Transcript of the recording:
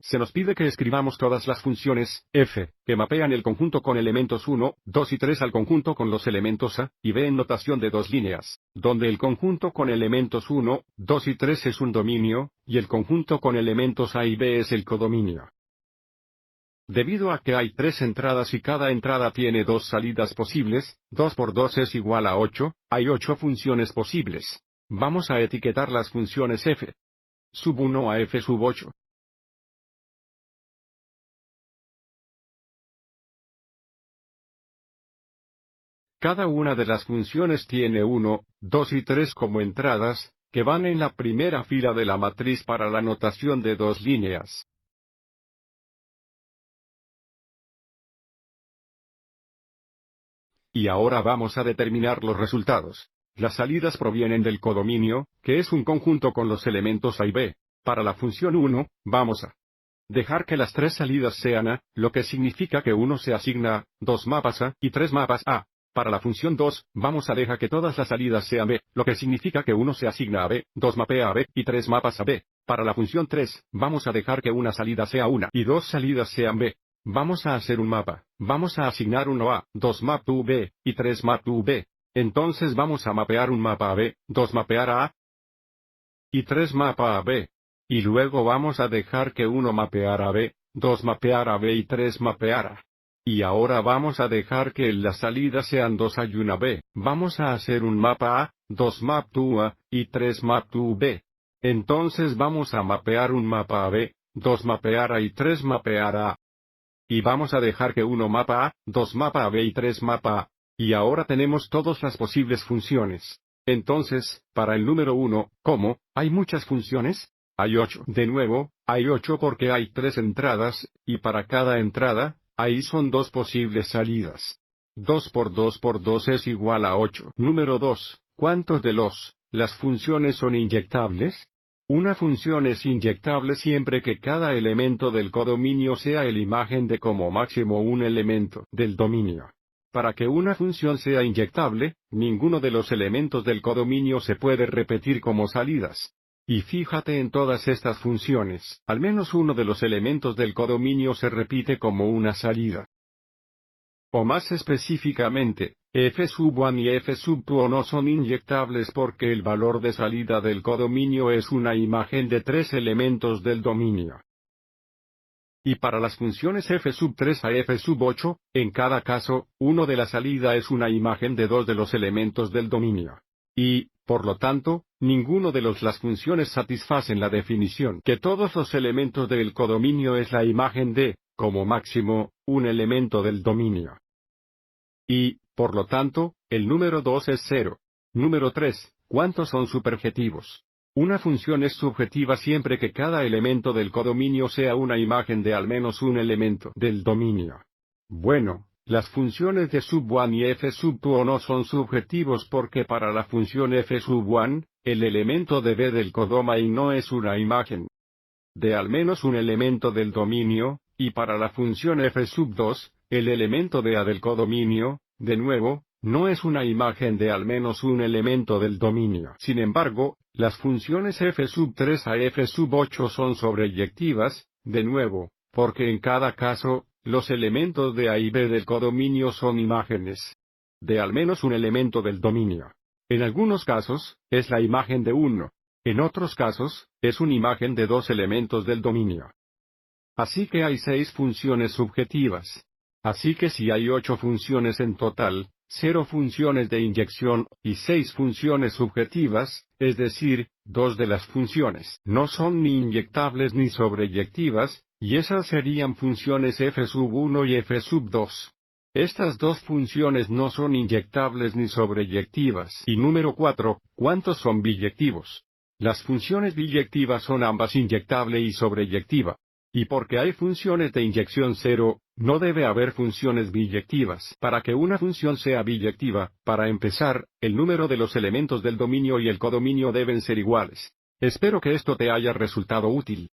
Se nos pide que escribamos todas las funciones f, que mapean el conjunto con elementos 1, 2 y 3 al conjunto con los elementos a y b en notación de dos líneas, donde el conjunto con elementos 1, 2 y 3 es un dominio, y el conjunto con elementos a y b es el codominio. Debido a que hay 3 entradas y cada entrada tiene 2 salidas posibles, 2 por 2 es igual a 8, hay 8 funciones posibles. Vamos a etiquetar las funciones f sub 1 a f sub 8. Cada una de las funciones tiene 1, 2 y 3 como entradas, que van en la primera fila de la matriz para la notación de dos líneas. Y ahora vamos a determinar los resultados. Las salidas provienen del codominio, que es un conjunto con los elementos a y b. Para la función 1, vamos a dejar que las 3 salidas sean a, lo que significa que 1 se asigna a 2 mapas a y 3 mapas a. Para la función 2, vamos a dejar que todas las salidas sean b, lo que significa que 1 se asigna a b, 2 mapea a b y 3 mapas a b. Para la función 3, vamos a dejar que una salida sea 1 y 2 salidas sean b. Vamos a hacer un mapa. Vamos a asignar 1 a, 2 map to b, y 3 map to b. Entonces vamos a mapear un mapa a b, 2 mapear a y 3 mapa a b. Y luego vamos a dejar que 1 mapear a b, 2 mapear a b y 3 mapear a. Y ahora vamos a dejar que las salidas sean 2 a y 1 b. Vamos a hacer un mapa a, 2 map to a, y 3 map to b. Entonces vamos a mapear un mapa a b, 2 mapear a y 3 mapear a. Y vamos a dejar que 1 mapa a, 2 mapa a b y 3 mapa a. Y ahora tenemos todas las posibles funciones. Entonces, para el número 1, ¿cómo? ¿Hay muchas funciones? Hay 8. De nuevo, hay 8 porque hay 3 entradas, y para cada entrada, ahí son 2 posibles salidas. 2 por 2 por 2 es igual a 8. Número 2, ¿cuántos de las funciones son inyectables? Una función es inyectable siempre que cada elemento del codominio sea el imagen de como máximo un elemento del dominio. Para que una función sea inyectable, ninguno de los elementos del codominio se puede repetir como salidas. Y fíjate en todas estas funciones, al menos uno de los elementos del codominio se repite como una salida. O más específicamente, f sub 1 y f sub 2 no son inyectables porque el valor de salida del codominio es una imagen de 3 elementos del dominio. Y para las funciones f sub 3 a f sub 8, en cada caso, uno de la salida es una imagen de 2 de los elementos del dominio. Y, por lo tanto, ninguno de las funciones satisfacen la definición que todos los elementos del codominio es la imagen de, como máximo, un elemento del dominio. Y, por lo tanto, el número 2 es 0. Número 3, ¿cuántos son superjetivos? Una función es subjetiva siempre que cada elemento del codominio sea una imagen de al menos un elemento del dominio. Bueno, las funciones de sub 1 y f sub 2 no son subjetivos porque para la función f sub 1, el elemento de b del codomain no es una imagen de al menos un elemento del dominio, y para la función f sub 2, el elemento de a del codominio, de nuevo, no es una imagen de al menos un elemento del dominio. Sin embargo, las funciones f sub 3 a f sub 8 son sobreyectivas, de nuevo, porque en cada caso, los elementos de a y b del codominio son imágenes de al menos un elemento del dominio. En algunos casos, es la imagen de uno. En otros casos, es una imagen de 2 elementos del dominio. Así que hay 6 funciones subjetivas. Así que si hay 8 funciones en total, 0 funciones de inyección, y 6 funciones subjetivas, es decir, 2 de las funciones no son ni inyectables ni sobreyectivas, y esas serían funciones f sub 1 y f sub 2. Estas dos funciones no son inyectables ni sobreyectivas. Y número 4, ¿cuántos son biyectivos? Las funciones biyectivas son ambas inyectable y sobreyectiva. Y porque hay funciones de inyección 0, no debe haber funciones biyectivas. Para que una función sea biyectiva, para empezar, el número de los elementos del dominio y el codominio deben ser iguales. Espero que esto te haya resultado útil.